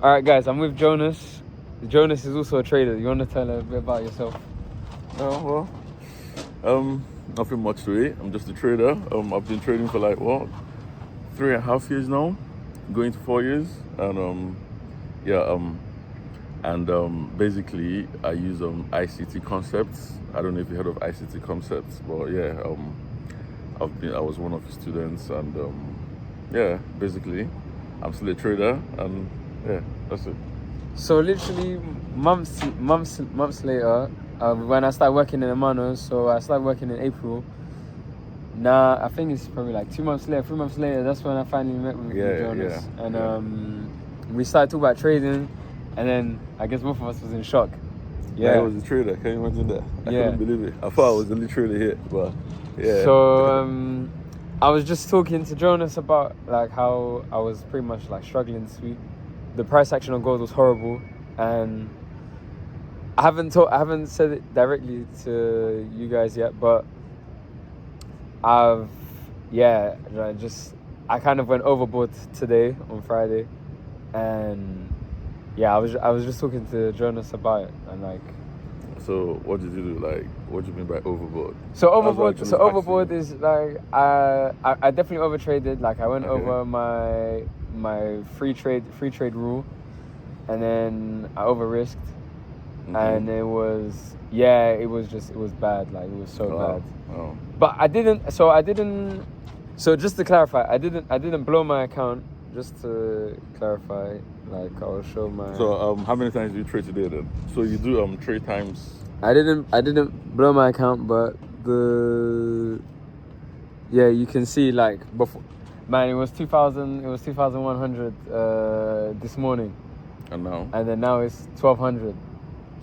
All right, guys, I'm with Jonas. Jonas is also a trader. You want to tell a bit about yourself? Nothing much to it. I'm just a trader. I've been trading for 3.5 years now, going to 4 years, and basically I use ICT concepts. I don't know if you heard of ICT concepts, but yeah, I was one of the students, and basically I'm still a trader, and yeah, that's it. So literally months later, when I started working in Emmanuel, so I started working in April. Now I think it's probably like 3 months later, that's when I finally met with Jonas. We started talking about trading, and then I guess both of us was in shock. Yeah, I was a trader. Can you imagine that? I couldn't believe it. I thought I was the only trader here, but yeah. So I was just talking to Jonas about like how I was pretty much like struggling this week. The price action on gold was horrible, and I haven't said it directly to you guys yet, but I kind of went overboard today on Friday, and I was just talking to Jonas about it, and like. So what did you do? Like, what do you mean by overboard? So overboard is like I definitely overtraded. Like I went over my free trade rule, and then I over risked, and it was bad. Like it was so bad. Oh. But I didn't. So just to clarify, I didn't blow my account. Just to clarify, like I'll show my. So how many times do you trade today then? So you do 3 times. I didn't blow my account, but you can see like before. Man, it was 2,100 this morning. And now? And then now it's 1,200.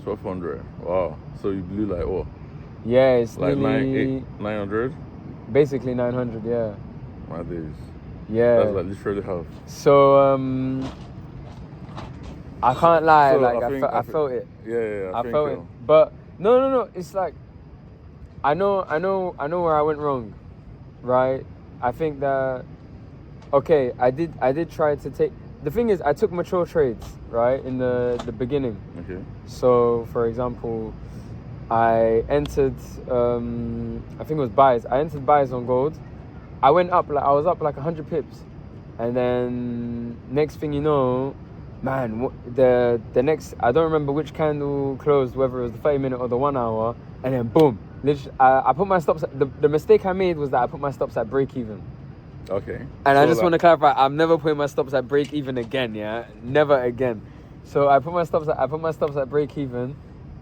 1,200. Wow. So you blew like what? Yeah, it's like nearly 900. Basically 900. Yeah. My days. Yeah. That's like literally half. So I can't lie. So I felt it. Yeah. I felt it. But no. It's like I know where I went wrong, right? I think that I did try to take. The thing is, I took mature trades, right, in the beginning. Okay. So, for example, I entered. I think it was buys. I entered buys on gold. I was up like 100 pips, and then next thing you know, man, the next, I don't remember which candle closed, whether it was the 30-minute or the 1 hour, and then boom, literally, I put my stops at, the mistake I made was that I put my stops at break even. Okay. And so I just want to clarify, I'm never putting my stops at break even again, yeah? Never again. So I put my stops at break even,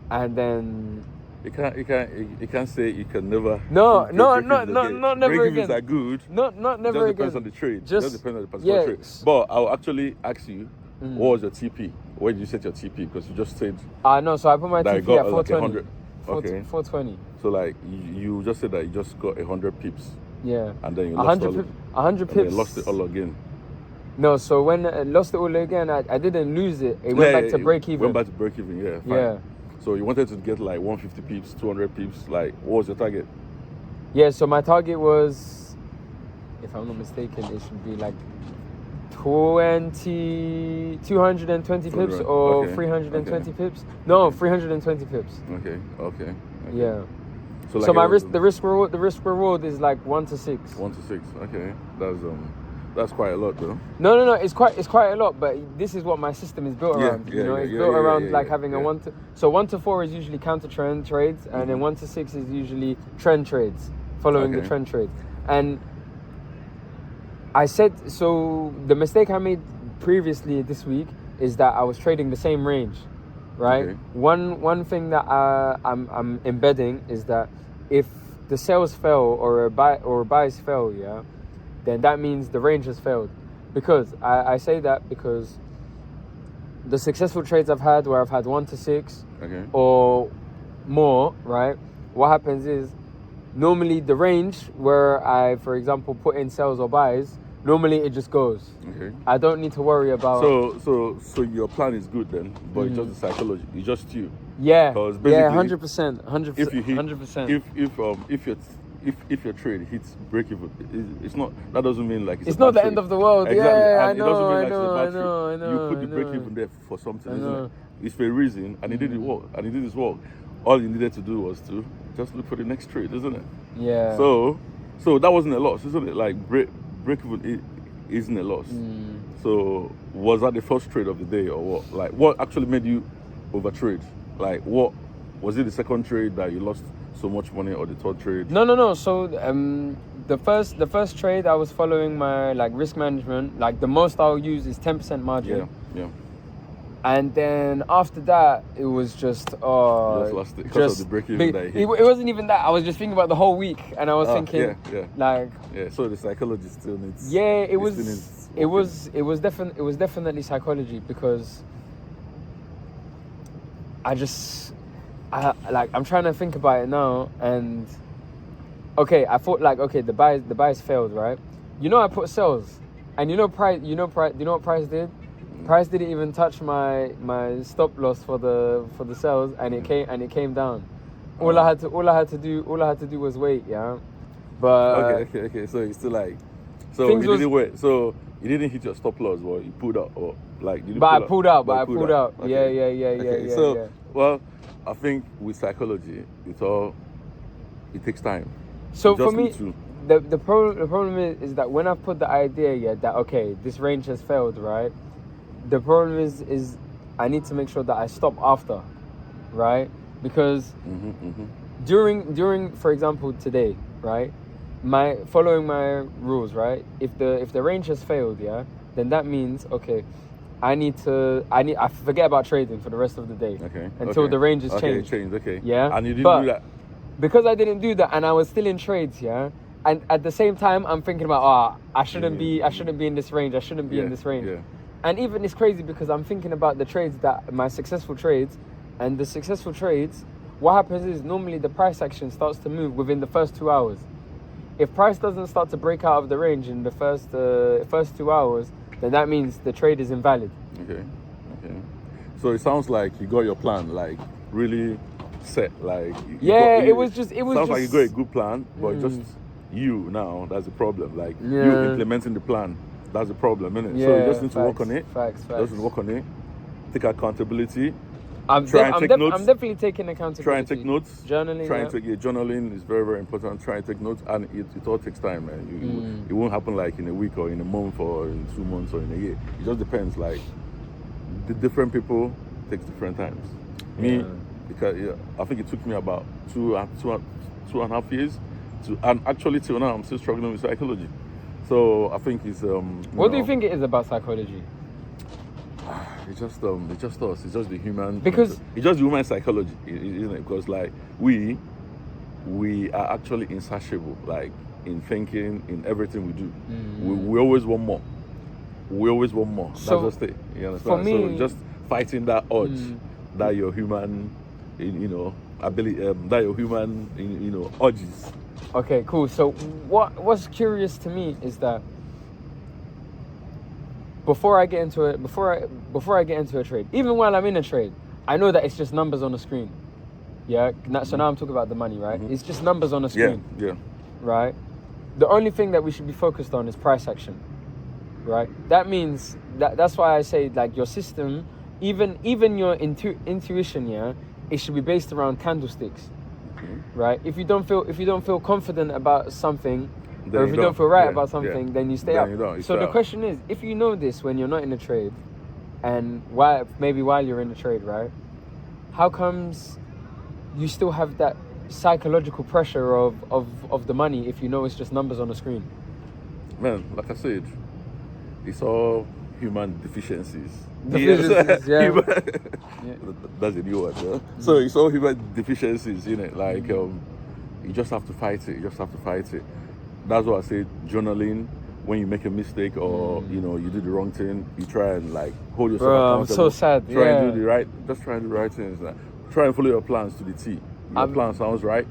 and then You can't say you can never. Not never again. Break-evens are good. Not never just again. Depends on the trade. Just depends on the particular trade. Yes. But I'll actually ask you, what was your TP? Where did you set your TP? Because you just said. No, so I put my TP at 420. Okay. 420. So like you just said that you just got 100 pips. Yeah. And then you lost 100 pips. And then lost it all again. No, so when I lost it all again, I didn't lose it. It went back to break even. Went back to break even. Yeah. Fine. Yeah. So you wanted to get like 150 pips, 200 pips. Like, what was your target? Yeah, so my target was, if I'm not mistaken, it should be like 220 pips or 320 pips. No, 320 pips. Okay. Yeah. So, my the risk reward is like 1 to 6. 1 to 6. Okay. That's quite a lot though. No, it's quite a lot, but this is what my system is built around. It's built around having a 1 to. So 1 to 4 is usually counter trend trades, and then 1 to 6 is usually trend trades, following the trend trade. And I said, so the mistake I made previously this week is that I was trading the same range, right? Okay. One thing that I'm embedding is that if the sales fell or buys fell, then that means the range has failed. Because I say that because the successful trades I've had where I've had 1 to 6 or more, right? What happens is normally the range where I, for example, put in sells or buys, normally it just goes. Okay. I don't need to worry about. So your plan is good then, but it's just the psychology. It's just you. Yeah. 100%. 100%. 100%. If if your trade hits break even, it's not. That doesn't mean like it's not the end of the world. Exactly. Yeah, And I it doesn't know, mean I like it's a know, bad I trade. know, I know. You put the I break know. even there for something, I isn't know. it? It's for a reason, and he did the work, and he did his work. All you needed to do was to just look for the next trade, isn't it? Yeah. So that wasn't a loss, isn't it? Like break even isn't a loss. So was that the first trade of the day, or what? Like what actually made you overtrade? Like what was it? The second trade that you lost so much money, or the third trade? No. So the first trade I was following my like risk management. Like the most I'll use is 10% margin. Yeah. And then after that, it was just You just lost it because of the break even that it wasn't even that. I was just thinking about the whole week, and I was thinking, like, So the psychology still needs. Yeah, it was definitely psychology, because I'm trying to think about it now, and I thought like, the buys failed, right? I put sells, and price. You know what price did? Price didn't even touch my stop loss for the sales, and it came down. All I had to do was wait, yeah. But Okay. So it's still like, so you didn't wait. So you didn't hit your stop loss, or you pulled out, or like you didn't. But I pulled out. Okay. Yeah. So well, I think with psychology, it takes time. So for me, the problem is that when I put the idea, that this range has failed, right? The problem is I need to make sure that I stop after, right? Because during, for example, today, right? Following my rules, right? If the range has failed, then that means I forget about trading for the rest of the day. Until the range is changed. Yeah. And you didn't do that. Because I didn't do that, and I was still in trades, and at the same time I'm thinking about I shouldn't be in this range. I shouldn't be in this range. Yeah. And even it's crazy because I'm thinking about the trades my successful trades, and the successful trades, what happens is normally the price action starts to move within the first 2 hours. If price doesn't start to break out of the range in the first 2 hours, then that means the trade is invalid. Okay. So it sounds like you got your plan like really set. Like it was just sounds like you got a good plan, but just you now, that's the problem. Like you implementing the plan. That's the problem, isn't it? So you just need to work on it. Facts. Just work on it. Take accountability. I'm definitely taking accountability. Try and take notes. Journaling. Journaling is very, very important. Try and take notes, and it all takes time, man. It won't happen like in a week or in a month or in 2 months or in a year. It just depends. Like the different people takes different times. Me, because I think it took me about two and a half years and actually till now I'm still struggling with psychology. So I think it's what do you think it is about psychology? It's just us. It's just the human. Because it's just the human psychology, isn't it? Because like we are actually insatiable, like in thinking, in everything we do. We always want more. So that's just it. You understand? For me, so just fighting that urge, that your human, ability, that your human, urges. Okay, cool. So what's curious to me is that before I get into a trade, even while I'm in a trade, I know that it's just numbers on the screen. Yeah. So now I'm talking about the money, right? It's just numbers on the screen. Yeah. Right. The only thing that we should be focused on is price action. Right. That means that's why I say like your system, even your intuition, it should be based around candlesticks. Right. If you don't feel confident about something, or if you don't feel right about something, then you stay up. So the question is, if you know this when you're not in a trade, and while you're in the trade, right? How comes you still have that psychological pressure of the money if you know it's just numbers on the screen? Man, like I said, it's all human deficiencies. That's a new word, yeah? So it's all human deficiencies, like you just have to fight it. That's why I say journaling. When you make a mistake or you do the wrong thing, you try and like hold yourself accountable. I'm so sad. Try and do the right things. Like, try and follow your plans to the T. Your plan sounds right.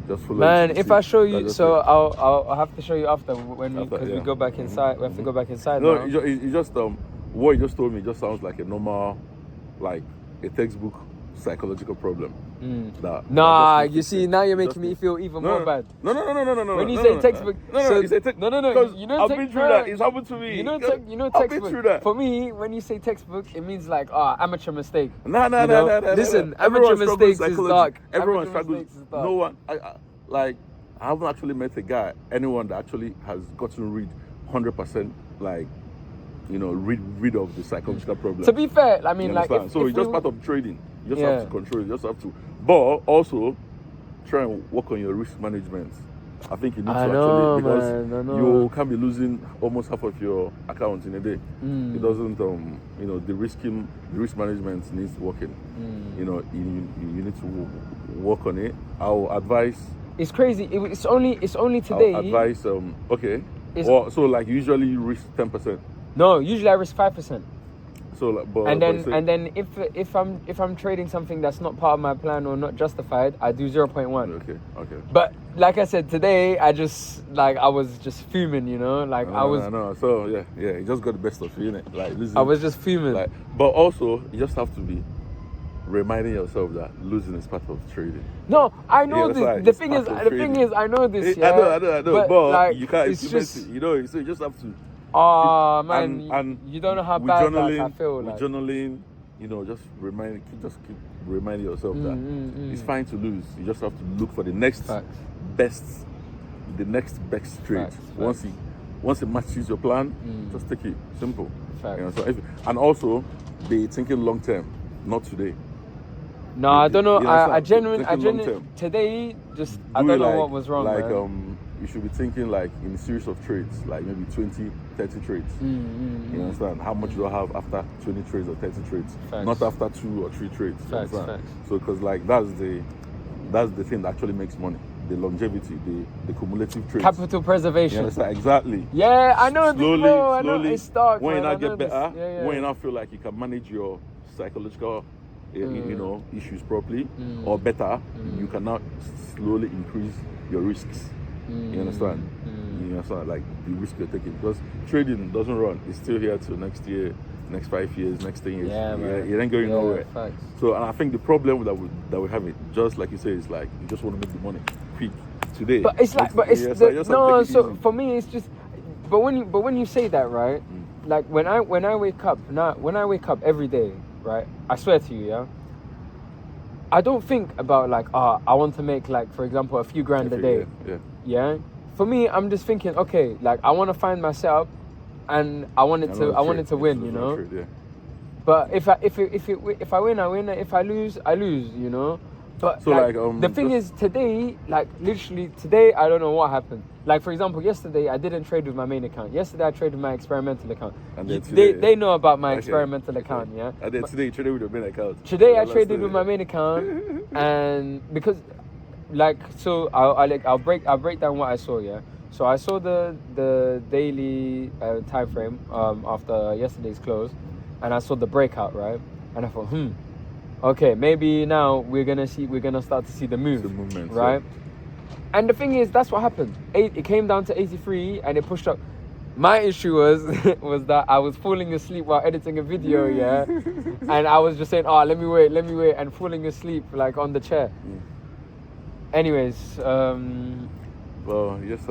Just follow. Man, it if I show you, so I'll have to show you after we go back inside. We have to go back inside. No, you just what you just told me just sounds like a normal, like a textbook psychological problem. That Nah, just you see, now you're making me need- feel even more bad. No. When you no, say no, textbook, no, so- you say no, because you know I've text- been through no, that. It's happened to me. You know I've been through textbook. that. For me, when you say textbook, it means like amateur mistake. No. You know? Listen, amateur mistakes is dark. Everyone Amateur struggles. mistakes is dark. No one, I haven't actually met a guy, anyone that actually has gotten rid 100%, like, rid of the psychological problem. To be fair, I mean, You like, understand? So it's just part of trading. You just have to control it. You just have to, but also try and work on your risk management. I think you need to because you can be losing almost half of your account in a day. It doesn't, the risk management needs working. You need to work on it. I'll advise. It's crazy. It's only today. I'll advise. Okay. So like usually you risk 10%. No, usually I risk 5%. So like, but And then if I'm trading something that's not part of my plan or not justified, I do 0.1. Okay. But like I said today, I was just fuming, like I was. No. So yeah, you just got the best of you, innit? Like losing, I was just fuming. But also you just have to be reminding yourself that losing is part of trading. No, I know Yeah, this. right. The It's thing part is, of the thing trading. is, I know this. I know. But like, you can't it's implement just. it. So you just have to. Oh man, and you don't know how with bad journaling, I feel. Like. With journaling, just keep reminding yourself that it's fine to lose. You just have to look for the next best trade. Facts. Once it matches your plan, just take it. Simple. Facts. And also be thinking long term, not today. No, I don't know. I genuinely long-term. today I don't know what was wrong. Man. You should be thinking like in a series of trades, like maybe 20, 30 trades. You understand? How much do I have after 20 trades or 30 trades? Facts. Not after 2 or 3 trades. Facts. So because like that's the thing that actually makes money. The longevity, the cumulative trades. Capital preservation. You understand? Exactly. Yeah, I know this, bro. I know Slowly, it's dark. when you man. now get better, Yeah. when you now feel like you can manage your psychological issues properly or better, you can now slowly increase your risks. You understand? You understand, like the risk you're taking, because trading doesn't run. It's still here till next year, next 5 years, next 10 years. Yeah, man. It ain't going nowhere. Facts. So, and I think the problem that we have it, just like you say, is like you just want to make the money quick today. But it's like, no. So for me, it's just. But when you say that, right? Like when I wake up every day, right? I swear to you, yeah. I don't think about like, I want to make like, for example, a few grand a day. Yeah. For me, I'm just thinking, okay, like I want to find my setup, and I want it to win, you know. But if I win, I win. If I lose, I lose, you know. But so the thing is, today, like literally today, I don't know what happened. Like for example, yesterday I didn't trade with my main account. Yesterday I traded with my experimental account. And then today, they know about my experimental account, yeah. And then today you traded with your main account. Today I traded with my main account, and because, like, so I'll break down what I saw, yeah. So I saw the daily time frame after yesterday's close, and I saw the breakout, right? And I thought, okay, maybe now we're gonna start to see the move, movement, right? Yeah. And the thing is, that's what happened. It came down to 83, and it pushed up. My issue was that I was falling asleep while editing a video, yeah, and I was just saying, let me wait, and falling asleep like on the chair. Anyways, well, yes,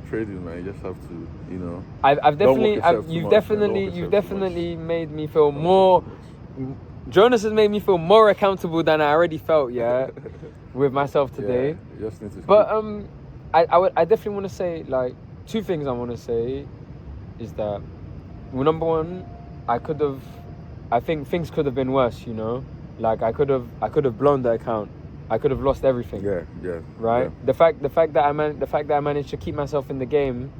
trading, man. You just have to, you know. You've definitely made me feel more. Jonas has made me feel more accountable than I already felt, yeah, with myself today. Yeah, you just need to but I definitely want to say like 2 things. I want to say is that, well, number one, I think things could have been worse, you know. Like I could have blown the account. I could have lost everything. Yeah. Right. Yeah. The fact that I managed to keep myself in the game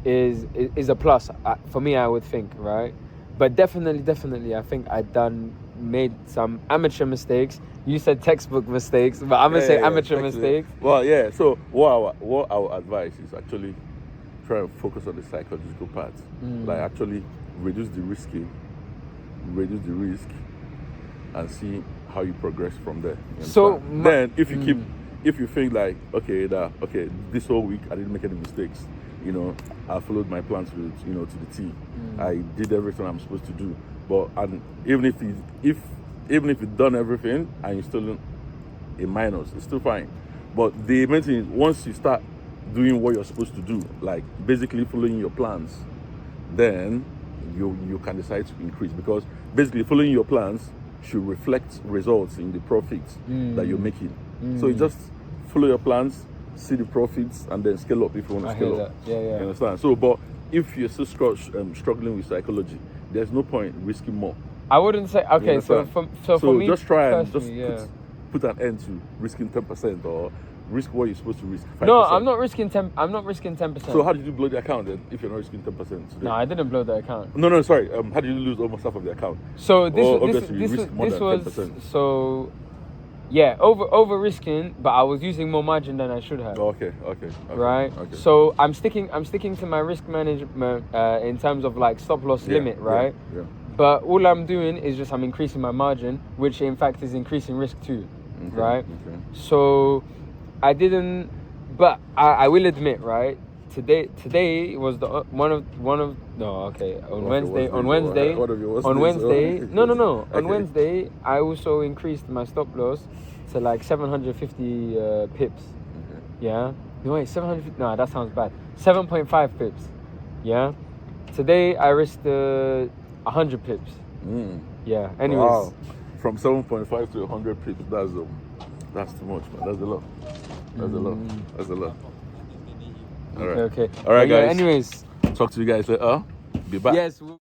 is a plus for me, I would think, right? But definitely, I think I made some amateur mistakes. You said textbook mistakes, but I'm gonna say amateur mistakes. Well, yeah. So what our advice is actually try and focus on the psychological part. Like actually reduce the risk, and see how you progress from there. So then, if you think like, okay, this whole week I didn't make any mistakes. You know, I followed my plans to the T. I did everything I'm supposed to do. But even if even if you've done everything and you're still in minus, it's still fine. But the main thing is once you start doing what you're supposed to do, like basically following your plans, then you can decide to increase, because basically following your plans should reflect results in the profits that you're making. So you just follow your plans, see the profits, and then scale up if you want to scale up. Yeah. You understand? So, but if you're still struggling with psychology, there's no point risking more. I wouldn't say okay. So for me, just try and just yeah. put an end to risking 10% or risk what you're supposed to risk. 5%. No, I'm not risking 10. I'm not risking 10%. So how did you blow the account then? If you're not risking 10% today? No, I didn't blow the account. No, sorry. How did you lose almost half of the account? So this this was 10%. so. Yeah, over risking, but I was using more margin than I should have. Okay. Right. Okay. So I'm sticking to my risk management in terms of like stop loss limit, right? Yeah. But all I'm doing is just I'm increasing my margin, which in fact is increasing risk too, right? Okay. So I didn't, but I will admit, right? Today was the one of no, okay. On Wednesday, no. On Wednesday, I also increased my stop loss to like 750 pips. Okay. Yeah. No wait, 750. No, that sounds bad. 7.5 pips. Yeah. Today I risked 100 pips. Yeah. Anyways. Wow. From 7.5 to 100 pips, that's too much, man. That's a lot. That's a lot. All right. Okay. All right, guys. Anyways. Talk to you guys later. Be back. Yes.